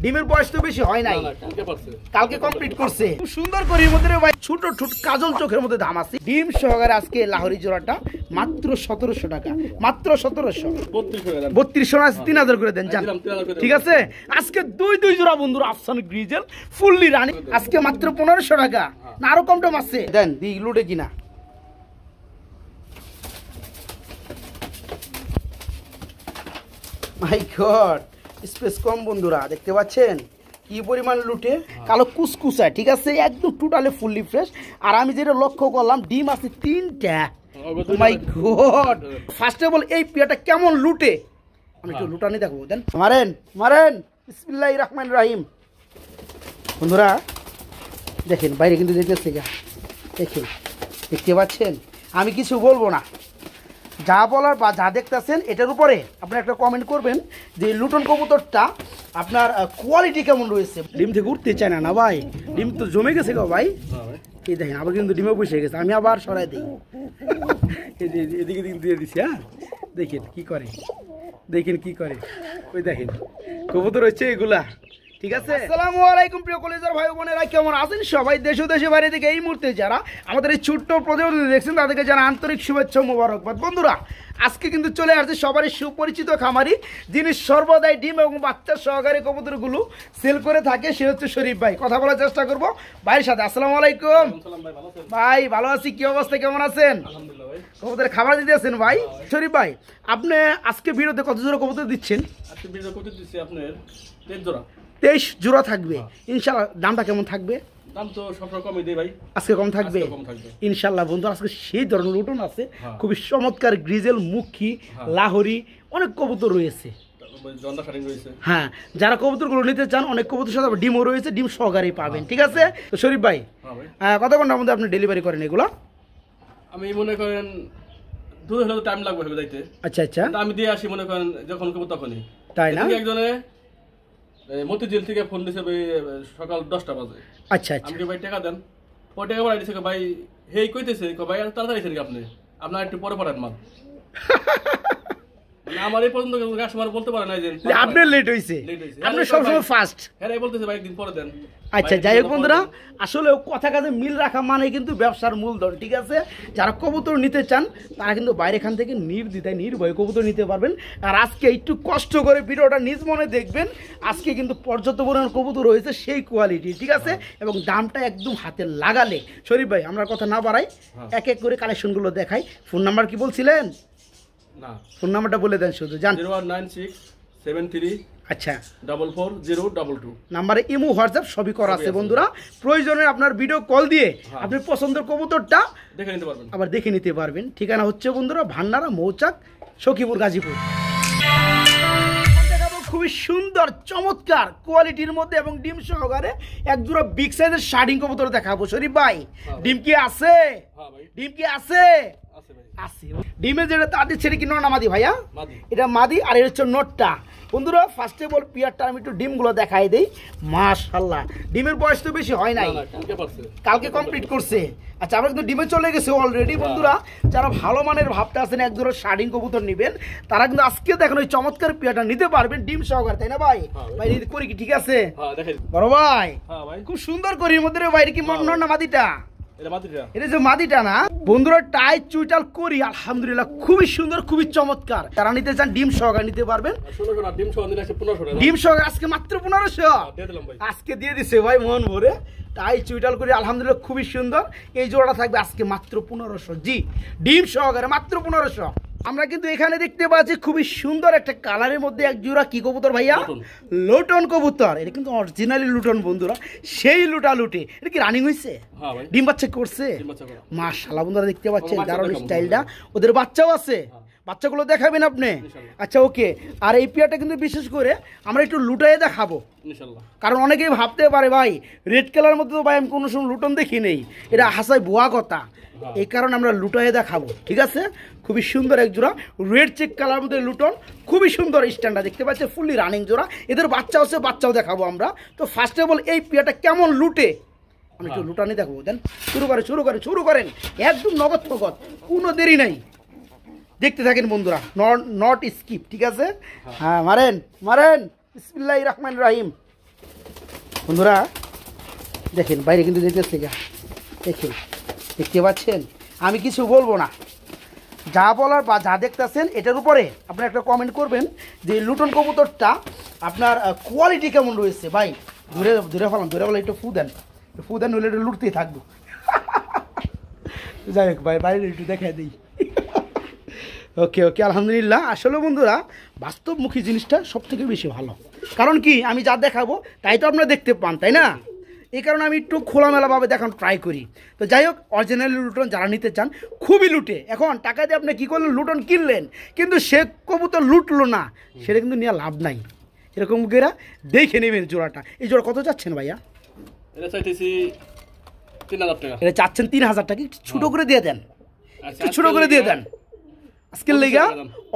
ডিমের বয়স তো বেশি হয় নাই, কালকে কমপ্লিট করছে। খুব সুন্দর করে মধ্যে ভাই ছোট ছোট কাজল চোখের মধ্যে দাম আছে। ডিম সহকারে আজকে লাহোরি জোড়াটা মাত্র 1700 টাকা, মাত্র 1700। 3200 আছে, 3000 করে দেন জান, ঠিক আছে। আজকে দুই জোড়া বন্ধুরা আফসান গ্রিজেল ফুললি রানি আজকে মাত্র 1500 টাকা, না আরো কম টম আছে দেন দি লুটে কিনা। মাই গড, স্পেস কম বন্ধুরা, দেখতে পাচ্ছেন কি পরিমাণ লুটে, কালো কুসকুসায়, ঠিক আছে, একদম টোটালি ফুললি ফ্রেশ। আর আমি যেটা লক্ষ্য করলাম ডিম আছে 3টা। মাই গড, ফার্স্ট অফ অল এই পেয়ারটা কেমন লুটে আমি একটু লুটানি দেখবো দেন। মারেন মারেন, বিসমিল্লাহির রহমানির রহিম। বন্ধুরা দেখেন বাইরে কিন্তু দেখতেছে, দেখেন দেখতে পাচ্ছেন, আমি কিছু বলবো না, যা বলার বা যা দেখতেছেন এটার উপরে আপনি একটা কমেন্ট করবেন যে লুটন কবুতরটা আপনার কোয়ালিটি কেমন রয়েছে। ডিম থেকে উঠতে চায় না না ভাই, ডিম তো জমে গেছে গো ভাই। এই দেখেন আবার কিন্তু ডিমে বসে গেছে, আমি আবার সরাই দিই, এদিকে দিয়ে দিচ্ছি। হ্যাঁ দেখেন কি করে, দেখেন কি করে, ওই দেখেন কবুতর হচ্ছে এগুলা, ঠিক আছে। আসসালামু আলাইকুম প্রিয় কলেজের ভাই বোনেরা, কেমন আছেন সবাই? দেশ ও দেশের বাইরে থেকে এই মুহূর্তে যারা আমাদের এই ছোট্ট প্রতিবেদন দেখছেন তাদেরকে জানা আন্তরিক শুভেচ্ছা মোবারকবাদ। বন্ধুরা আজকে কিন্তু চলে আসছে সবারই সুপরিচিত খামারি, যিনি সর্বদাই ডিম এবং বাচ্চা সহকারী কবুতরগুলো সেল করে থাকে, সে হচ্ছে শরীফ ভাই। কথা বলার চেষ্টা করবো ভাইয়ের সাথে। আসসালামু আলাইকুম ভাই, ভালো আছি, কি অবস্থা, কেমন আছেন? কবুতরের খাবার দিতে আছেন ভাই? শরীফ ভাই আপনি আজকে ভিডিওতে কত জোড়া কবুতর দিচ্ছেন? আজকে ভিডিও কবুতর দিচ্ছি আপনার 23 জোড়া থাকবে ইনশাআল্লাহ। দামটা কেমন থাকবে? দাম তো সব রকমই দেই ভাই, আজকে কম থাকবে ইনশাআল্লাহ। বন্ধু আজকে সেই ধরনের লুটন আছে, খুবই চমৎকার গ্রিজেল, মুখী, লাহোরি, অনেক কবুতর রয়েছে। হ্যাঁ, যারা কবুতরগুলো নিতে চান অনেক কবুতর সাথে ডিমও রয়েছে, ডিম সহকারেই পাবেন, ঠিক আছে। তো শরীফ ভাই কত ঘন্টার মধ্যে আপনি ডেলিভারি করেন এগুলো? আমি মনে করেন 2 দিন টাইম লাগবে যাইতে। আচ্ছা আচ্ছা, আমি দিয়ে আসি মনে করেন যখন কবুতর তখনই, তাই না? একজনে মতিঝিল থেকে ফোন দিছে সকাল 10টা বাজে। আচ্ছা আচ্ছা, আমি ভাই টাকা দেন, ও টাকা পাঠাই দিছে ভাই, হেই কইতেছে ভাই তাড়াতাড়ি আছেন আপনি, আপনার একটু পরে পাঠান মাল। আমার এই পর্যন্ত কাস্টমার বলতে পারে না যে আপনার লেট হইছে, আপনি সবসময় ফাস্ট। হ্যাঁ বলতেছে ভাই একদিন পরে দেন। আচ্ছা যাই হোক বন্ধুরা, আসলে কথা কাজে মিল রাখা মানে কিন্তু ব্যবসার মূলধন, ঠিক আছে। যারা কবুতর নিতে চান তারা কিন্তু বাইরে খান থেকে নির্দ্বিধায় নির্ভয়ে কবুতর নিতে পারবেন। আর আজকে একটু কষ্ট করে ভিডিওটা নিজ মনে দেখবেন, আজকে কিন্তু পর্যাপ্ত পরিমাণ কবুতর রয়েছে সেই কোয়ালিটি, ঠিক আছে, এবং দামটা একদম হাতে লাগালে। শরীফ ভাই আমরা কথা না বাড়াই, এক এক করে কালেকশনগুলো দেখাই। ফোন নাম্বার কি বলছিলেন? না, ফোন নাম্বারটা বলে দেন শুধু, জান। 019673 আচ্ছা 444022 নাম্বারে ইমো হোয়াটসঅ্যাপ সবই করা আছে বন্ধুরা। প্রয়োজনে আপনার ভিডিও কল দিয়ে আপনি পছন্দের কবুতরটা দেখে নিতে পারবেন, আবার দেখে নিতে পারবেন। ঠিকানা হচ্ছে বন্ধুরা ভান্ডারা, মৌচাক, সখীপুর, গাজীপুর। খুবই সুন্দর চমৎকার কোয়ালিটির মধ্যে এবং ডিম সহকারে এক জোড়া বিগ সাইজের শার্টিং কবুতর দেখাবো। শরীফ ভাই ডিম কি আছে? ডিম কি আছে? আছে। ডিমের যেটা তাদের ছেড়ে কি নর না মাদি ভাইয়া? এটা মাদি, আর এটা হচ্ছে নটটা। বন্ধুরা ফার্স্টে বল পিয়ারটা আমি একটু ডিমগুলো দেখাই দেই। মাশাআল্লাহ, ডিমের বয়স তো বেশি হয় নাই, কালকে কমপ্লিট করছে। আচ্ছা আমরা কিন্তু ডিমে চলে গেছে অলরেডি। বন্ধুরা যারা ভালো মানের ভাবটা আছেন এক জোড়া শার্টিং কবুতর নেবেন, তারা কিন্তু আজকে দেখেন ওই চমৎকার পিয়ারটা নিতে পারবেন ডিম সহকারে, তাই না ভাই? ভাই করি কি ঠিক আছে বড় ভাই? খুব সুন্দর করি মধ্যে বাইরে কি নর না মাদিটা? এটা যে মাদিটা না বন্ধুরা, টাই চুইটাল করি আলহামদুলিল্লাহ খুবই সুন্দর, খুবই চমৎকার। তারা নিতে চান ডিম সহকারে নিতে পারবেন। ডিম সহকারে আজকে মাত্র 1500 আজকে দিয়ে দিছে ভাই মন ভরে। টাই চুইটাল করি আলহামদুলিল্লাহ খুবই সুন্দর। এই জোড়াটা থাকবে আজকে মাত্র 1500, জি ডিম সহকারে মাত্র 1500। আমরা কিন্তু এখানে দেখতে পাচ্ছি খুবই সুন্দর একটা কালারের মধ্যে এক জোড়া কি কবুতর ভাইয়া? লুটন কবুতর। এটা কিন্তু অরিজিনালি লুটন বন্ধুরা, সেই লুটা লুটে। এটা কি রানিং হয়েছে? ডিম বাচ্চা করছে? মাশাআল্লাহ বন্ধুরা দেখতে পাচ্ছেন দারুণ স্টাইলটা। ওদের বাচ্চাও আছে, বাচ্চাগুলো দেখাবেন আপনি? আচ্ছা ওকে। আর এই পেয়ারটা কিন্তু বিশেষ করে আমরা একটু লুটাই দেখাবো, কারণ অনেকেই ভাবতে পারে ভাই রেড কালার মধ্যে তো ভাই আমি কোনো সময় লুটন দেখি নেই, এটা হাসাই ভুয়া কথা। এই কারণে আমরা লুটাই দেখাবো, ঠিক আছে। খুবই সুন্দর এক জোড়া রেড চেক কালার মধ্যে লুটন, খুবই সুন্দর স্ট্যান্ডার্ড দেখতে পাচ্ছি, ফুললি রানিং জোড়া। এদের বাচ্চা আছে, বাচ্চাও দেখাবো আমরা। তো ফার্স্ট অফ অল এই পেয়ারটা কেমন লুটে আমি একটু লুটানি দেখাবো। দেন শুরু করেন একদম নগদ ফগদ, কোনো দেরি নাই, দেখতে থাকেন বন্ধুরা, নট স্কিপ, ঠিক আছে। হ্যাঁ মারেন বিসমিল্লাহির রহমানির রহিম। বন্ধুরা দেখেন বাইরে কিন্তু যেতেছে গা, দেখেন দেখতে পাচ্ছেন। আমি কিছু বলবো না, যা বলার বা যা দেখতেছেন এটার উপরে আপনারা একটা কমেন্ট করবেন যে লুটন কবুতরটা আপনার কোয়ালিটি কেমন রয়েছে। ভাই ধরে ধরে ফেলাম, ধরে ফেলাম, একটু ফু দেন হলে একটু লুটতেই থাকবো। যাই হোক ভাই বাইরে একটু দেখাই দিই। ওকে ওকে আলহামদুলিল্লাহ। আসলে বন্ধুরা বাস্তবমুখী জিনিসটা সব থেকে বেশি ভালো, কারণ কি আমি যা দেখাবো তাই তো আপনারা দেখতে পান, তাই না? এই কারণে আমি একটু খোলামেলাভাবে দেখানো ট্রাই করি। তো যাই হোক, অরিজিনাল লুটন যারা নিতে চান খুবই লুটে। এখন টাকা দিয়ে আপনি কী করলেন, লুটন কিনলেন কিন্তু সে কবুতর লুটলো না, সেটা কিন্তু নিয়ে লাভ নাই। এরকম গেরা দেখে নেবেন জোড়াটা। এই জোড়া কত চাচ্ছেন ভাইয়া? এটা চাইতেছি 3000 টাকা। এটা চাচ্ছেন 3000 টাকা। একটু ছোটো করে দিয়ে দেন, একটু ছোটো করে দিয়ে দেন। আজকের লেগা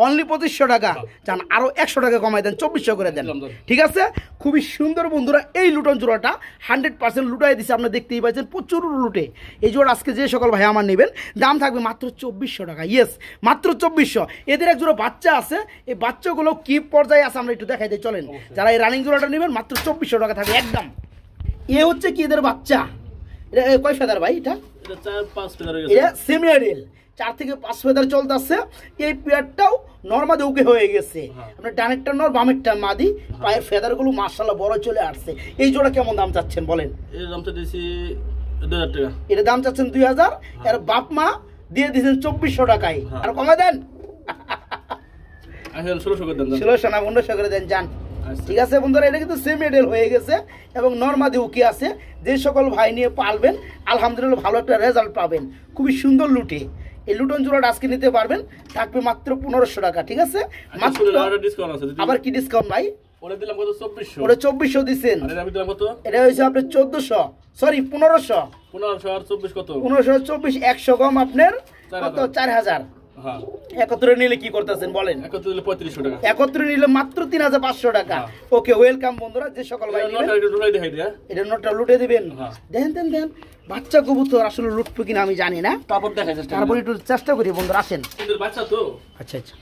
অনলি 2500 টাকা, চান আরও 100 টাকা কমাই দেন, 2400 করে দেন, ঠিক আছে? খুবই সুন্দর বন্ধুরা এই লুটন জোড়াটা 100% লুটাই দিচ্ছে। আপনারা দেখতেই পাচ্ছেন প্রচুর লুটে। এই জোড়া আজকে যে সকল ভাই আমার নেবেন দাম থাকবে মাত্র 2400 টাকা। ইয়েস, মাত্র 2400। এদের এক জোড়া বাচ্চা আছে, এই বাচ্চাগুলো কি পর্যায়ে আছে আমরা একটু দেখাই দিই, চলেন। যারা এই রানিং জোড়াটা নেবেন মাত্র 2400 টাকা থাকবে একদম। এ হচ্ছে কি এদের বাচ্চা, এটা কয় ফেদার ভাই? এটা 4-5 ফেদার। এটা সেমি আইডেল 4 থেকে 5 ফেদার চলতেছে। এই পেয়ারটাও নর্মাদি ওকে হয়ে গেছে। আপনার ডানেরটা নর, বামেরটা মাদি। পায়ের ফেদারগুলো মাশাআল্লাহ বড় চলে আসছে। এই জোড়া কেমন দাম চাচ্ছেন বলেন? এর দামটা দিয়েছি 2000 টাকা। এর দাম চাচ্ছেন 2000, এর বাপ মা দিয়ে দিয়েছেন 2400 টাকায়। আর কমায় দেন, 1600 করে দেন। 1600 না 1500 করে দেন যান, ঠিক আছে বন্ধুরা? এটা কিন্তু সেমি আইডেল হয়ে গেছে এবং নর্মাদি ওকে আছে। যে সকল ভাই নিয়ে পালবেন আলহামদুলিল্লাহ ভালো একটা রেজাল্ট পাবেন। খুবই সুন্দর লুটে এই লুটন জোড়াটা আজকে নিতে পারবেন, থাকবে মাত্র 1500 টাকা, ঠিক আছে? মাত্র আবার কি ডিসকাউন্ট ভাই? ওরে দিলাম কত? 2400। ওরে 2400 দিবেন। আরে আমি দিলাম কত? এটা হইছে আপনার 1400, সরি 1500। 1500 আর 24 কত? 1500 24 100 কম আপনার কত? 4000। হ্যাঁ, একত্রে নিলে কি করতেছেন বলেন? একত্রে নিলে 3500 টাকা। একত্রে নিলে মাত্র 3500 টাকা। ওকে, ওয়েলকাম বন্ধুরা। যে সকল ভাই নেবেন এটা ঢুকাই দেখাই দিয়া, এটা নোটটা লুটে দিবেন। দেন দেন দেন। বাচ্চা কবুতর আসলে লুটবে কিনা আমি জানি না, তারপর দেখাই চেষ্টা করি। তারপর একটু চেষ্টা করি বন্ধুরা, আসেন। সুন্দর বাচ্চা তো। আচ্ছা আচ্ছা।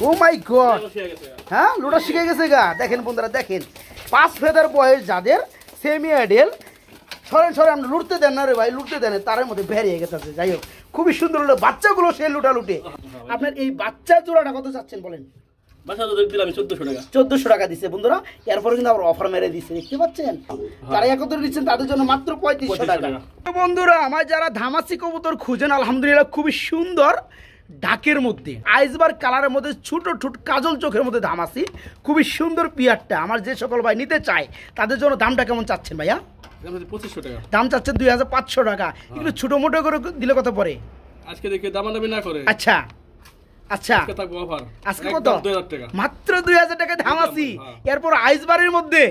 ও মাই গড, হ্যাঁ লুটা শিখে গেছে গা। দেখেন বন্ধুরা, দেখেন 5 ফেদার বয়স যাদের সেমি আইডেল। সরেন সরেন, আমরা লুটতে দেন না রে ভাই, লুটতে দেন, তার মধ্যে বেরিয়ে গেছে। যাই হোক, খুবই সুন্দর লুটে বাচ্চাগুলো, সে লুটা লুটে। আপনার এই বাচ্চা জোড়াটা কত চাচ্ছেন বলেন? বাচ্চা তো দিলাম 1400 টাকা। 1400 টাকা দিচ্ছে বন্ধুরা। এরপরে কিন্তু আবার অফার মেরে দিচ্ছে, দেখতে পাচ্ছেন? যারা একত্রে দিচ্ছেন তাদের জন্য মাত্র 3500 টাকা। বন্ধুরা আমার যারা ধামাসি কবুতর খুঁজেন আলহামদুলিল্লাহ খুবই সুন্দর ডাকের মধ্যে আইসবার কালারের মধ্যে ছোট ছোট কাজল চোখের মধ্যে ধামাসি, খুবই সুন্দর পিয়ারটা আমার যে সকল ভাই নিতে চায় তাদের জন্য দামটা কেমন চাচ্ছেন ভাইয়া? 2500 টাকা দাম চাচ্ছেন। 2500 টাকা। একটু ছোটো মোটো করে দিলে কত পড়ে? আজকে দেখে দামাদামি না করে। আচ্ছা আচ্ছা, আজকে কত? মাত্র 2000 টাকা ধামাসি, এরপর আইসবারের মধ্যে।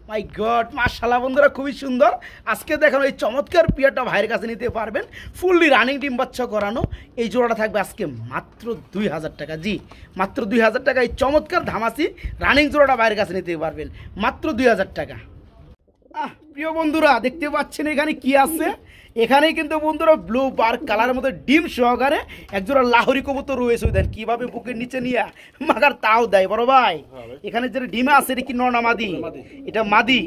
মাই গড, মাশাআল্লাহ বন্ধুরা খুবই সুন্দর। আজকে দেখেন এই চমৎকার পিয়ারটা ভাইয়ের কাছে নিতে পারবেন, ফুললি রানিং ডিম বাচ্চা করানো। এই জোড়াটা থাকবে আজকে মাত্র 2000 টাকা। জি, মাত্র 2000 টাকা এই চমৎকার ধামাসি রানিং জোড়াটা ভাইয়ের কাছে নিতে পারবেন মাত্র 2000 টাকা। প্রিয় বন্ধুরা দেখতে পাচ্ছেন এখানে কি আছে? এখানেই কিন্তু বন্ধুরা ব্লু বার কালারের মধ্যে ডিম সহকারে একজোড়া লাহোরি কবুতর রয়েছে। দেন কিভাবে বুকের নিচে নিয়ে মাগার তাও দেয় বড় ভাই। এখানে যে ডিমে আছে এটা কি নর না মাদি? এটা মাদি।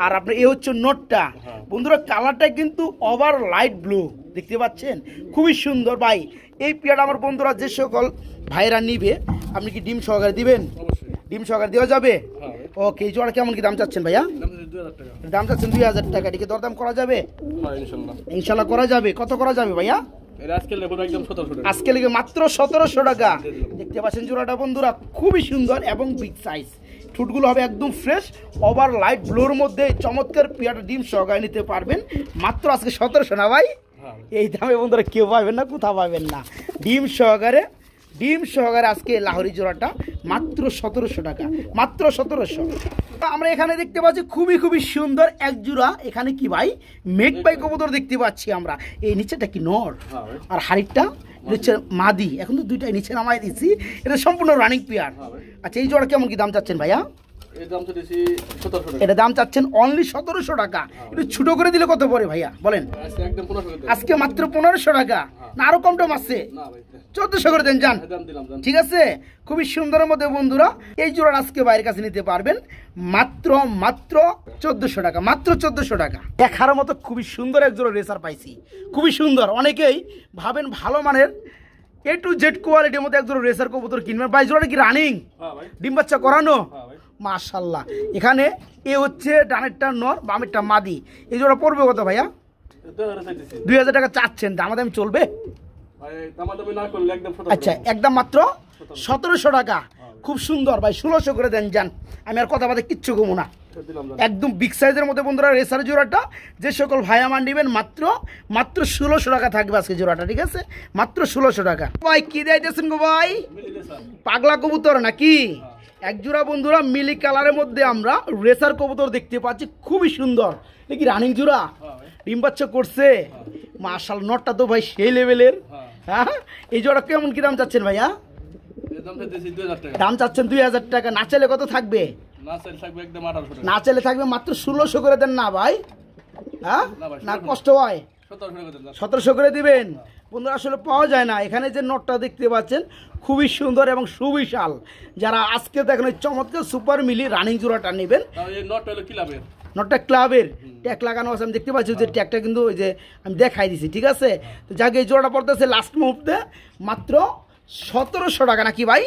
আর আপনার এ হচ্ছে নটটা। বন্ধুরা কালারটা কিন্তু ওভার লাইট ব্লু, দেখতে পাচ্ছেন? খুবই সুন্দর ভাই। এই পেয়ারটা আমার বন্ধুরা যে সকল ভাইরা নিবে আপনি কি ডিম সহকারে দিবেন? ডিম সহকারে দেওয়া যাবে। ওকে, এই জোড়া কেমন কি দাম চাচ্ছেন ভাইয়া? দাম চাচ্ছেন 2000 টাকা। এটিকে দরদাম করা যাবে? ইনশাল্লাহ করা যাবে। কত করা যাবে ভাইয়া? আজকে লেগে মাত্র 1700 টাকা। দেখতে পাচ্ছেন জোড়াটা বন্ধুরা খুবই সুন্দর এবং বিগ সাইজ। ঠুটগুলো হবে একদম ফ্রেশ, ওভার লাইট ব্লুর মধ্যে চমৎকার পিয়াটা ডিম সহকারে নিতে পারবেন মাত্র আজকে 1700 না ভাই? এই দামে বন্ধুরা কেউ পাবেন না, কোথাও পাবেন না। ডিম সহকারে আজকে লাহোরি জোড়াটা মাত্র 1700 টাকা, মাত্র 1700। আমরা এখানে দেখতে পাচ্ছি খুবই খুবই সুন্দর এক জোড়া। এখানে কি ভাই মেঘ পাই কবুতর দেখতে পাচ্ছি আমরা। এই নিচেটা কি নর আর হাড়িটা হচ্ছে মাদি। এখন তো দুইটাই নিচে নামাই দিচ্ছি, এটা সম্পূর্ণ রানিং পেয়ার। আচ্ছা, এই জোড়া কেমন কি দাম চাচ্ছেন ভাইয়া? এর দাম তো দিছি 1700 টাকা। এটা দাম চাচ্ছেন অনলি 1700 টাকা। একটু ছোট করে দিলে কত পড়ে ভাইয়া বলেন? আজকে একদম 1500 টাকা। আজকে মাত্র 1500 টাকা, না আরো কম টম আছে? না ভাই 1400 করে দেন যান। দাম দিলাম জান। ঠিক আছে, খুবই সুন্দরের মধ্যে বন্ধুরা এই জোড়া আজকে বাইরের কাছে নিতে পারবেন মাত্র 1400 টাকা, মাত্র 1400 টাকা। দেখার মতো খুবই সুন্দর এক জোড়া রেসার পাইছি, খুবই সুন্দর। অনেকেই ভাবেন ভালো মানের A to Z কোয়ালিটির মধ্যে এক জোড়া রেসার কবুতর কিনবেন। ভাই জোড়াটা কি রানিং? হ্যাঁ ভাই। ডিম বাচ্চা করানো? হ্যাঁ ভাই। মাশাআল্লাহ। এখানে এ হচ্ছে ডানেরটা নর, বামেরটা মাদি। এই জোড়া পড়বে কত ভাইয়া? 2000 টাকা চাচ্ছেন, দামাদামি চলবে? ভাই দামাদামি না করলে একদম 1700। আচ্ছা, একদম মাত্র 1700 টাকা। খুব সুন্দর ভাই, 1600 করে দেন যান। আমি আর কথা বাদে কিচ্ছু কমু না। একদম বিগ সাইজের মধ্যে বন্ধুরা রেসার জোড়াটা যে সকল ভাই আমার নেবেন মাত্র 1600 টাকা থাকবে আজকে জোড়াটা। ঠিক আছে, মাত্র 1600 টাকা। ভাই কি দিয়েছেন গো ভাই? পাগলা কবুতর নাকি? এক জোড়া বন্ধুরা মিলি কালারের মধ্যে আমরা রেসার কবুতর দেখতে পাচ্ছি, খুবই সুন্দর। নাকি রানিং জোড়া? ডিম বাচ্চা করছে? মাশাআল্লাহ, নটটা তো ভাই সেই লেভেলের। হ্যাঁ, এই জোড়া কেমন কি দাম চাচ্ছেন ভাইয়া? দাম চাচ্ছেন 2000 টাকা। না চাইলে কত থাকবে? না চাইলে থাকবে একদম 1800 টাকা। না চাইলে থাকবে মাত্র 1600 করে দেন না ভাই? হ্যাঁ, না কষ্ট হয়? 1700 করে দিবেন বন্ধুরা। আসলে পাওয়া যায় না। এখানে যে নটটা দেখতে পাচ্ছেন খুবই সুন্দর এবং সুবিশাল। যারা আজকে দেখেন ওই চমৎকার সুপার মিলি রানিং জোড়াটা নেবেন, নটটা ক্লাবের ট্যাগ লাগানো আছে, আমি দেখতে পাচ্ছি যে ট্যাগটা কিন্তু ওই যে আমি দেখাই দিছি। ঠিক আছে, তো যাকে এই জোড়াটা পড়তেছে লাস্ট মুহূর্তে মাত্র 1700 টাকা নাকি ভাই?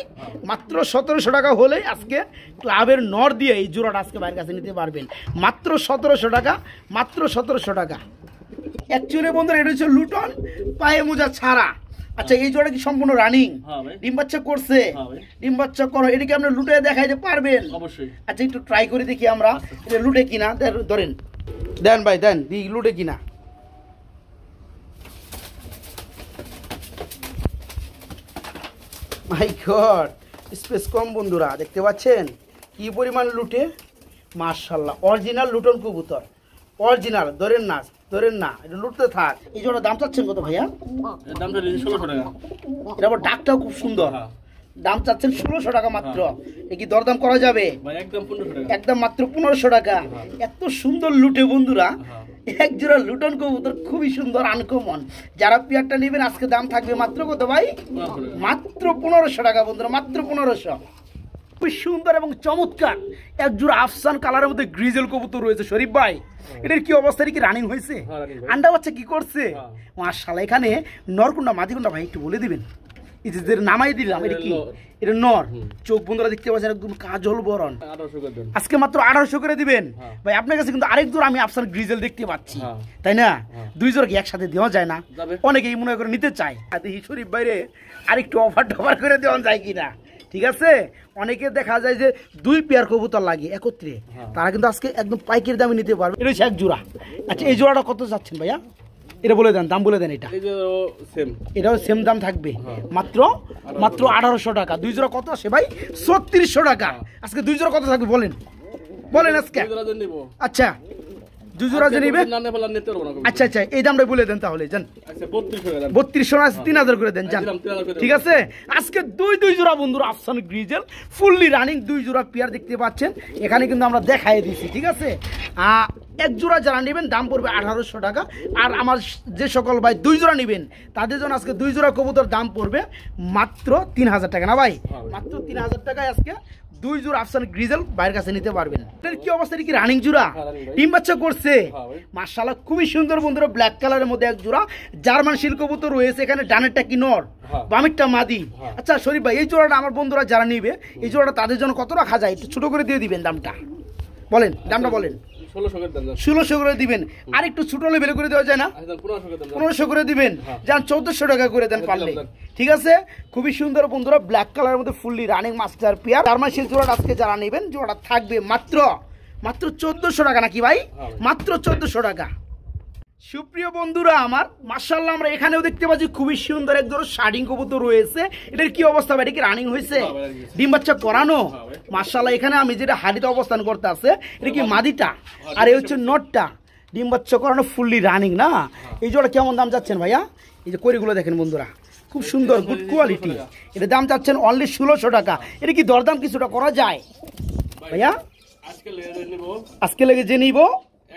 মাত্র 1700 টাকা হলেই আজকে ক্লাবের নর দিয়ে এই জোড়াটা আজকে বাইরের কাছে নিতে পারবেন মাত্র 1700 টাকা, মাত্র 1700 টাকা। অ্যাকচুয়ালি বন্ধুরা এটা হচ্ছে লুটন পায়ে মোজা ছাড়া। আচ্ছা, এই জোড়া কি সম্পূর্ণ রানিং? ডিম বাচ্চা করছে? ডিম বাচ্চা করো, এটা কি আপনি লুটে দেখাইতে পারবেন? অবশ্যই। আচ্ছা, একটু ট্রাই করে দেখি আমরা এটা লুটে কিনা। ধরেন, দেন ভাই দেন, লুটে কিনা। মাই গড, স্পেস কম বন্ধুরা, দেখতে পাচ্ছেন কি পরিমাণ লুটে। মাশাআল্লাহ, অরিজিনাল লুটন কবুতর, অরিজিনাল। ধরেন না, ধরেন না, এটা লুটতে থাক। এই জোড়া দাম চাচ্ছেন কত ভাইয়া? দাম তো 1600 টাকা। এটা আবার ডাকটাও খুব সুন্দর। দাম চাচ্ছেন 1600 টাকা মাত্র। এ কি দরদাম করা যাবে? ভাই একদম 1500 টাকা। একদম মাত্র 1500 টাকা। এত সুন্দর লুটে বন্ধুরা, এক জোড়া লুটন কবুতর খুবই সুন্দর, আনকমন। যারা পেয়ারটা নেবেন আজকে দাম থাকবে মাত্র কত ভাই? মাত্র 1500 টাকা বন্ধুরা, মাত্র 1500। খুব সুন্দর এবং চমৎকার এক জোড়া আফসান কালারের মধ্যে গ্রিজেল কবুতর রয়েছে। শরীফ ভাই, এটার কি অবস্থা? কি রানিং হয়েছে? আন্ডা বাচ্চা কি করছে? মাশাআল্লাহ। এখানে নরকুন্ডা মাদিকুন্ডা ভাই একটু বলে দিবেন। নামাই দিলাম, এটা কি? এটা নর। চোখ বন্ধুরা দেখতে পাচ্ছেন একদম কাজল বরণ। আজকে মাত্র 1800 করে দিবেন ভাই। আপনার কাছে কিন্তু আরেক জোড়া আমি আফসান গ্রিজেল দেখতে পাচ্ছি, তাই না? দুই জোড়া কি একসাথে দেওয়া যায় না? অনেকেই মনে করে নিতে চায়। দেখি শরীফ বাইরে আরেকটু অফার টফার করে দেওয়া যায় কিনা। ঠিক আছে, অনেকে দেখা যায় যে দুই পেয়ার কবুতর লাগে একত্রে, তারা কিন্তু আজকে একদম পাইকারি দামে নিতে পারবে। এটা হচ্ছে এক জোড়া। আচ্ছা, এই জোড়াটা কত যাচ্ছেন ভাইয়া? এটা বলে দেন, দাম বলে দেন। এটাও সেম দাম থাকবে মাত্র 1800 টাকা। দুই জোড়া কত আসে ভাই? 3600 টাকা। আজকে দুই জোড়া কত থাকবে বলেন, বলেন আজকে? আচ্ছা, দুই জোড়া যে নিবে। আচ্ছা আচ্ছা, এই দামটা বলে দেন তাহলে যান। 3200 না 3000 করে দেন যান। ঠিক আছে, আজকে দুই জোড়া বন্ধুরা আফসান গ্রিজেল ফুললি রানিং দুই জোড়া পেয়ার দেখতে পাচ্ছেন। এখানে কিন্তু আমরা দেখাই দিয়েছি। ঠিক আছে, এক জোড়া যারা নেবেন দাম পড়বে 1800 টাকা। আর আমার যে সকল ভাই দুই জোড়া নেবেন তাদের জন্য আজকে দুই জোড়া কবুতর দাম পড়বে মাত্র 3000 টাকা। না ভাই, মাত্র 3000 টাকায় আজকে দুই জোড়া আফসান গ্রিজেল বাইরের কাছে নিতে পারবেন। কি অবস্থা? কি রানিং জোড়া? ডিম বাচ্চা করছে? মাশাআল্লাহ, খুবই সুন্দর বন্ধুরা। ব্ল্যাক কালারের মধ্যে এক জোড়া জার্মান শিল কবুতর রয়েছে। এখানে ডানেরটা কি নর, বামেরটা মাদি। আচ্ছা শরীফ ভাই, এই জোড়াটা আমার বন্ধুরা যারা নিবে এই জোড়াটা তাদের জন্য কত রাখা যায়? একটু ছোট করে দিয়ে দিবেন দামটা, বলেন দামটা বলেন। 1600 করে দিবেন। আর একটু ছোট লেভেলে করে দেওয়া যায় না? 1500 করে দিবেন যান, 1400 টাকা করে দেন পারলে। ঠিক আছে, খুবই সুন্দর বন্ধুরা, ব্ল্যাক কালারের মধ্যে fully running master pair German শিল জোড়াটা আজকে যারা নেবেন জোড়াটা থাকবে মাত্র 1400 টাকা নাকি ভাই? মাত্র 1400 টাকা। সুপ্রিয় বন্ধুরা আমার, মাশাআল্লাহ আমরা এখানেও দেখতে পাচ্ছি খুবই সুন্দর এক ধরনের শার্টিং কবুতর রয়েছে। এটার কি অবস্থা ভাই? এটা কি রানিং হয়েছে? ডিম বাচ্চা করানো? মাশাআল্লাহ, এখানে আমি যেটা হাড়িতে অবস্থান করতে আছে এটা কি মাদিটা, আর এই হচ্ছে নটটা। ডিম বাচ্চা করানো ফুললি রানিং না? এই জোড়া কেমন দাম চাচ্ছেন ভাইয়া? এই যে কড়িগুলো দেখেন বন্ধুরা, খুব সুন্দর, গুড কোয়ালিটি। এটা দাম চাচ্ছেন অনলি 1600 টাকা। এটা কি দরদাম কিছুটা করা যায় ভাইয়া? আজকে লেগে যে নিব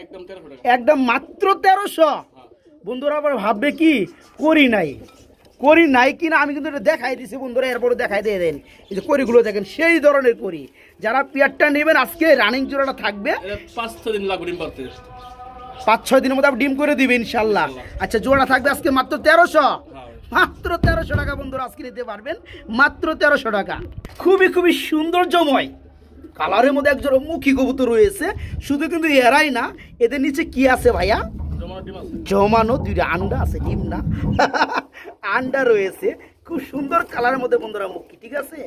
একদম 1300 টাকা। একদম মাত্র 1300। বন্ধুরা আবার ভাববে কি করি নাই কিনা, আমি কিন্তু এটা দেখাই দিছি বন্ধুরা, এরপরে দেখাই দিয়ে দেন। এই যে করিগুলো দেখেন সেই ধরনের করি। যারা পেয়ারটা নেবেন আজকে রানিং জোড়াটা থাকবে, 5-6 দিন লাগবে ডিম পারতে। 5-6 দিনের মধ্যে আপনি ডিম করে দিবে ইনশাল্লাহ। আচ্ছা জোড়া থাকবে আজকে মাত্র 1300, মাত্র 1300 টাকা বন্ধুরা আজকে নিতে পারবেন, মাত্র 1300 টাকা। খুবই সৌন্দর্যময় কালারের মধ্যে একজোড়া মুখী কবুতর রয়েছে। শুধু কিন্তু এরাই না, এদের নিচে কি আছে ভাইয়া? জমানো 2টা আন্ডা আছে, ডিম না আন্ডা রয়েছে। খুব সুন্দর কালারের মধ্যে বন্ধুরা মুখী, ঠিক আছে।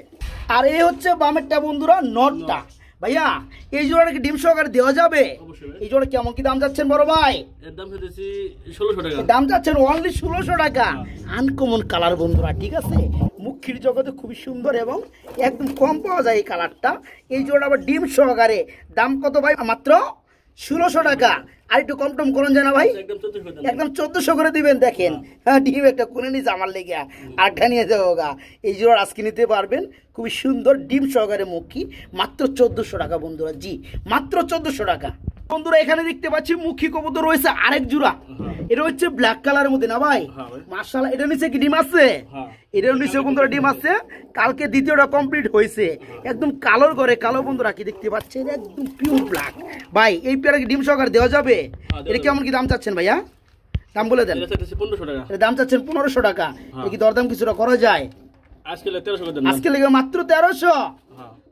আর এই হচ্ছে বামেরটা বন্ধুরা, নটটা। ভাইয়া এই জোড়াটা কি ডিম সহকারে দেওয়া যাবে? এই জোড়া কেমন কি দাম যাচ্ছেন বড় ভাই? এর দাম হচ্ছে 1600 টাকা। দাম যাচ্ছেন অনলি 1600 টাকা। আনকমন কালার বন্ধুরা, ঠিক আছে। মুখির জগতে খুবই সুন্দর এবং একদম কম পাওয়া যায় এই কালারটা। এই জোড়া আবার ডিম সহকারে। দাম কত ভাই? মাত্র 1600 টাকা। আর একটু কম টম করুন জানা ভাই, একদম 1400 করে দিবেন। দেখেন হ্যাঁ, ডিম একটা কোনে নিচে আমার লেগে আটটা নিয়ে যাবো গা। এই জোড়া আজকে নিতে পারবেন, খুবই সুন্দর ডিম সহকারে মুখী, মাত্র 1400 টাকা বন্ধুরা। জি মাত্র 1400 টাকা বন্ধুরা। এখানে দেখতে পাচ্ছি মুখী কবুতর রয়েছে আরেক জোড়া। এটা হচ্ছে ব্ল্যাক কালারের মধ্যে না ভাই? মাশাআল্লাহ। এটা নিচে কি ডিম আছে? এটার নিচে বন্ধুরা ডিম আছে। কালকে দ্বিতীয়টা কমপ্লিট হয়েছে, একদম কালোর ঘরে কালো বন্ধুরা। কি দেখতে পাচ্ছেন একদম পিওর ব্ল্যাক। ভাই এই পেয়ারা কি ডিম সহকারে দেওয়া যাবে? এটা কেমন কি দাম চাচ্ছেন ভাইয়া? দাম বলে দেন। 1500 টাকা। এটা দাম চাচ্ছেন 1500 টাকা। এটা কি দরদাম কিছুটা করা যায়? আজকে 1300 করে দেন। আজকে লেগে মাত্র 1300,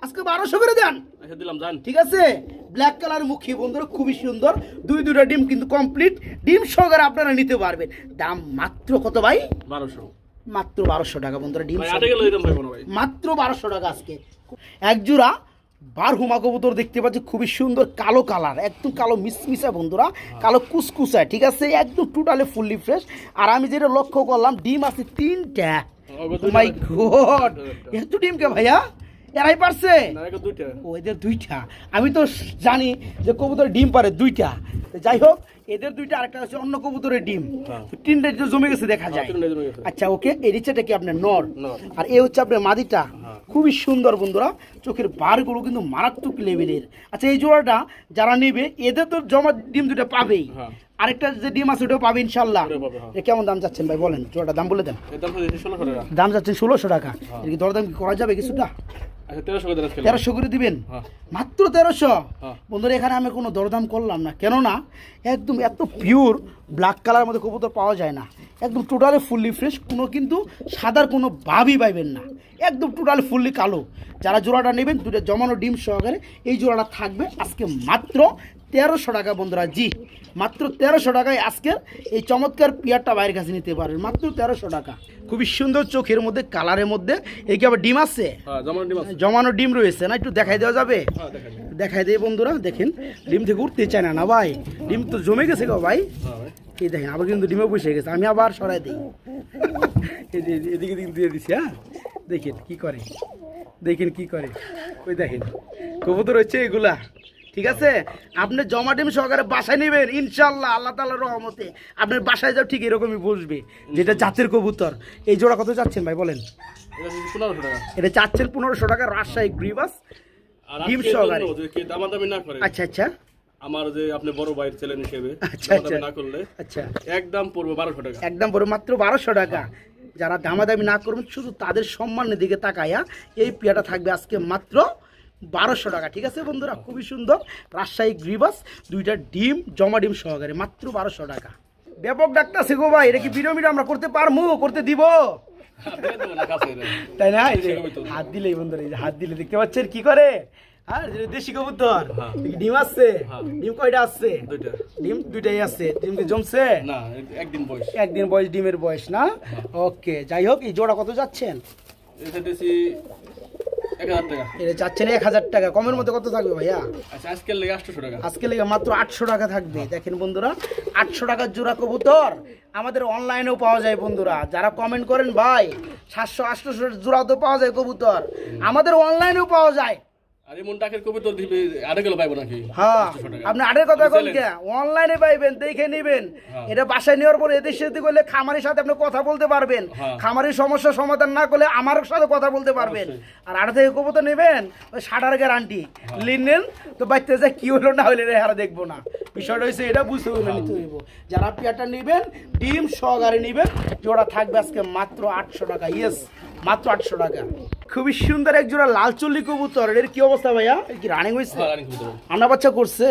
আজকে 1200 করে দেন। আচ্ছা দিলাম জান, ঠিক ঠিক আছে। ব্ল্যাক কালার মুখী বন্ধুরা, খুবই সুন্দর। দুইটা ডিম কিন্তু কমপ্লিট, ডিম সহকারে আপনারা নিতে পারবেন। দাম মাত্র কত ভাই? 1200। মাত্র 1200 টাকা বন্ধুরা। ডিম ভাই 8 কিলো দিতাম ভাই কোনো ভাই। মাত্র 1200 টাকা আজকে। এক জোড়া বারহুমা কবুতর দেখতে পাচ্ছি, খুবই সুন্দর কালো কালার, একদম কালো মিসমিসা বন্ধুরা, কালো কুসকুসা, ঠিক আছে। একদম টোটালি ফুললি ফ্রেশ। আর আমি যেটা লক্ষ্য করলাম ডিম আছে 3টা। মাই গড, এত ডিম কে ভাইয়া? এরাই পারছে? এদের 2টা। আমি তো জানি যে কবুতর ডিম পারে 2টা। যাই হোক, এদের 2টা, আরেকটা হচ্ছে অন্য কবুতরের ডিম। 3টা জমে গেছে দেখা যায়। আচ্ছা ওকে, এই নিচেটা কি আপনার নর, আর এই হচ্ছে আপনার মাদিটা। খুবই সুন্দর বন্ধুরা, চোখের বারগুলো কিন্তু মারাত্মক লেভেলের। আচ্ছা এই জোড়াটা যারা নেবে এদের তো জমা ডিম 2টা পাবেই, আরেকটা যে ডিম আছে ওটাও পাবে ইনশাল্লাহ। কেমন দাম যাচ্ছেন ভাই বলেন? জোড়াটা দাম বলে দেন। দাম যাচ্ছেন 1600 টাকা। এর কি দরদাম কি করা যাবে কিছুটা? 1300 করে দিবেন, মাত্র 1300 বন্ধুরা। এখানে আমি কোনো দরদাম করলাম না, কেননা একদম এত পিওর ব্ল্যাক কালার মধ্যে কবুতর পাওয়া যায় না। একদম টোটালি ফুললি ফ্রেশ, কোনো কিন্তু সাদার কোনো ভাবই পাইবেন না, একদম টোটালি ফুললি কালো। যারা জোড়াটা নেবেন 2টা জমানো ডিম সহকারে এই জোড়াটা থাকবে আজকে মাত্র 1300 টাকা বন্ধুরা। জি মাত্র 1300 টাকায় আজকের এই চমৎকার পেয়ারটা বাইরের কাছে নিতে পারেন, মাত্র 1300 টাকা। খুবই সুন্দর চোখের মধ্যে কালারের মধ্যে। এই কি আবার ডিম আছে? জমানো ডিম রয়েছে না? একটু দেখাই দেওয়া যাবে? দেখাই দেয় বন্ধুরা। দেখেন ডিম থেকে উঠতে চায় না ভাই, ডিম তো জমে গেছে গো ভাই। এই দেখেন আবার কিন্তু ডিমে বসে গেছে, আমি আবার সরাই দিই। এদিকে দিয়ে দিচ্ছি। হ্যাঁ দেখেন কি করে, দেখেন কি করে। ওই দেখেন কবুতর হচ্ছে এগুলা, ঠিক আছে। আপনি জমা ডিম সহকারে বাসায় নেবেন ইনশাল্লাহ, আল্লাহ তাআলার রহমতে আপনার বাসায় যাও ঠিক এরকমই বসবে, যেটা জাতের কবুতর। এই জোড়া কত চাচ্ছেন ভাই বলেন? এটা চাচ্ছেন 1500 টাকা, রাজশাহী গ্রিবাস ডিম সহকারে। আচ্ছা আচ্ছা, আমার যে আপনি বড় ভাইয়ের ছেলে হিসেবে না করলে আচ্ছা একদম পড়বে 1200 টাকা। একদম পড়বে মাত্র 1200 টাকা। যারা দামাদামি না করবেন শুধু তাদের সম্মানের দিকে তাকায়া এই পেয়াটা থাকবে আজকে মাত্র 1200 টাকা, ঠিক আছে বন্ধুরা। খুবই সুন্দর রাজশাহী গ্রিবাস, 2টা ডিম জমা ডিম সহকারে মাত্র 1200 টাকা। ব্যাপক ডাক্তার সে গো ভাই, এটা কি ভিডিও আমরা করতে পারবো? করতে দিব তাই না? হাত দিলেই বন্ধুরা, হাত দিলে দেখতে পাচ্ছেন কি করে। আর দেশি কবুতর ডিম আছে, ডিম কয়টা আছে? ডিম 2টাই আছে। ডিম কি জমছে? না, একদিন বয়স ডিমের বয়স না। ওকে, যাই হোক এই জোড়া কত যাচ্ছেন? এটা দিছি 1000 টাকা। এটা যাচ্ছেন 1000 টাকা। কমের মধ্যে কত থাকবে ভাইয়া? আচ্ছা আজকের লেগে 800 টাকা। আজকে লেগে মাত্র 800 টাকা থাকবে। দেখেন বন্ধুরা 800 টাকার জোড়া কবুতর আমাদের অনলাইনেও পাওয়া যায় বন্ধুরা। যারা কমেন্ট করেন ভাই 700 800 জোড়া তো পাওয়া যায় কবুতর, আমাদের অনলাইনেও পাওয়া যায়। আর এমন টাকের কবুতর দিবে আড়ে গেল পাইবো নাকি? হ্যাঁ আপনি আড়ের কথা কোন কে অনলাইনে পাইবেন, দেখে নেবেন। এটা বাসায় নেওয়ার পর এদের সাথে করলে খামারের সাথে আপনি কথা বলতে পারবেন, খামারের সমস্যা সমাধান না করলে আমার সাথে কথা বলতে পারবেন। আর আড়ে থেকে কবুতর নেবেন ওই 60 গ্যারান্টি, লিনেন তো বাইতে যায় কি হলো না হলে হারা দেখবো না। বিষয়টা হচ্ছে এটা বুঝতে হলে নিতে হইব। যারা পেয়ারটা নেবেন ডিম সহকারে নেবেন, জোড়া থাকবে আজকে মাত্র 800 টাকা। ইয়েস মাত্র 800 টাকা। খুবই সুন্দর এক জোড়া লাল চল্লি কবুতর, এর কি অবস্থা ভাইয়া? কি রানিং হয়েছে? আন্ডা বাচ্চা করছে?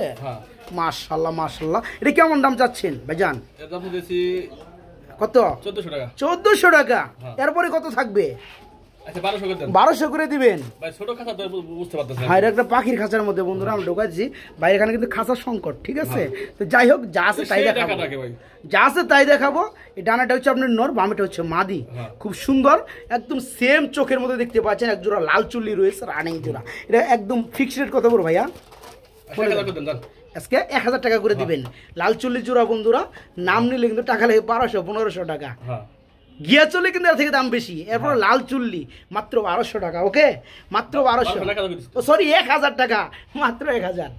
মাশাআল্লাহ মাশাআল্লাহ। এটা কেমন দাম চাচ্ছেন ভাইজান? এর দাম দিয়েছি কত? 1400 টাকা। 1400 টাকা। এরপরে কত থাকবে? আচ্ছা 1200 করে দেন। 1200 করে দিবেন ভাই, ছোট খাঁচা তো বুঝতে পারতেছেন। হ্যাঁ, এটা একটা পাখির খাঁচার মধ্যে বন্ধুরা আমরা ঢোকাচ্ছি। ভাই এখানে কিন্তু খাঁচার সংকট, ঠিক আছে? তো যাই হোক, যা আছে তাই দেখাবো, যা আছে তাই দেখাবো। এই ডানাটা হচ্ছে আপনার নর, বামেটা হচ্ছে মাদি। খুব সুন্দর, একদম সেম চোখের মধ্যে দেখতে পাচ্ছেন। এক জোড়া লাল চুল্লি রয়েছে, রানিং জোড়া। এটা একদম ফিক্সড রেট কত বড় ভাইয়া? আজকে 1000 টাকা করে দিবেন। লাল চুল্লি জোড়া বন্ধুরা, নাম নিলে কিন্তু টাকা লাগে 1200-1500 টাকা। গিয়া চলে কিন্তু এর থেকে দাম বেশি। এরপর লাল চুল্লি মাত্র 1200 টাকা। ওকে, মাত্র 1200, সরি 1000 টাকা, মাত্র 1000।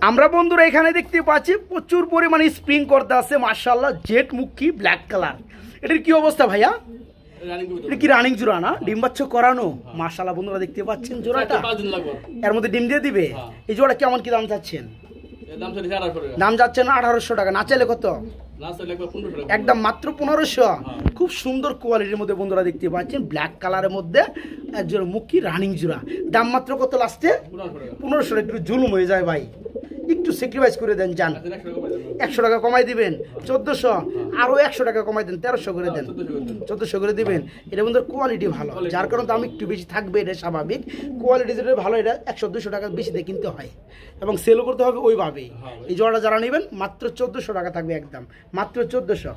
আমরা বন্ধুরা এখানে দেখতে পাচ্ছি প্রচুর পরিমাণে স্প্রিং করতে আছে মাশাআল্লাহ, জেট মুখী ব্ল্যাক কালার। এটার কি অবস্থা ভাইয়া? এটা কি রানিং জোড়া না? ডিম বাচ্চা করানো মাশাআল্লাহ বন্ধুরা দেখতে পাচ্ছেন জোড়াটা। এর মধ্যে ডিম দিয়ে দিবে। এই জোড়া কেমন কি দাম চাচ্ছেন? দাম যাচ্ছে না 1800 টাকা। না চাইলে কত? একদম মাত্র 1500। খুব সুন্দর কোয়ালিটির মধ্যে বন্ধুরা দেখতে পাচ্ছেন, ব্ল্যাক কালারের মধ্যে একজোড়া মুখী রানিং জোড়া। দাম মাত্র কত লাস্টে? 1500। একটু জুলুম হয়ে যায় ভাই, একটু স্যাক্রিফাইস করে দেন যান। 100 টাকা কমাই দিবেন, 1400। আরো 100 টাকা কমাই দেন, 1300 করে দেন, 1400 করে দিবেন। এটা বন্ধুর কোয়ালিটি ভালো, যার কারণে দাম একটু বেশি থাকবে, এটা স্বাভাবিক। কোয়ালিটি যেটা ভালো, এটা 100-200 টাকা বেশি দিয়ে কিনতে হয় এবং সেলও করতে হবে ওইভাবেই। এই জোড়াটা যারা নেবেন মাত্র 1400 টাকা থাকবে, একদম মাত্র 1400।